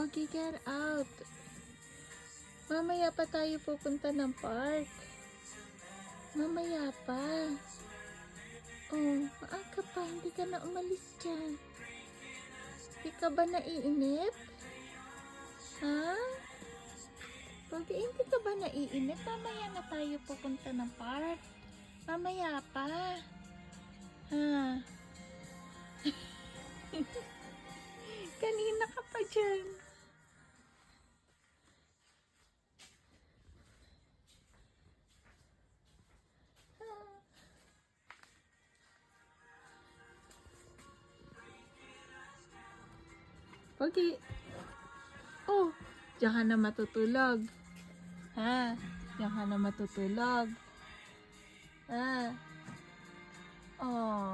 Pogi, get out. Mamaya pa tayo pupunta ng park. Mamaya pa. Oh, maaga pa. Hindi ka na umalis dyan. Hindi ka ba naiinip? Ha? Pogi, hindi ka ba naiinip? Mamaya na tayo pupunta ng park. Mamaya pa. Ha? Kanina ka pa dyan. Pogi. Oh, diyan ka na matutulog. Ha? Diyan ka na matutulog. Ha? Oh.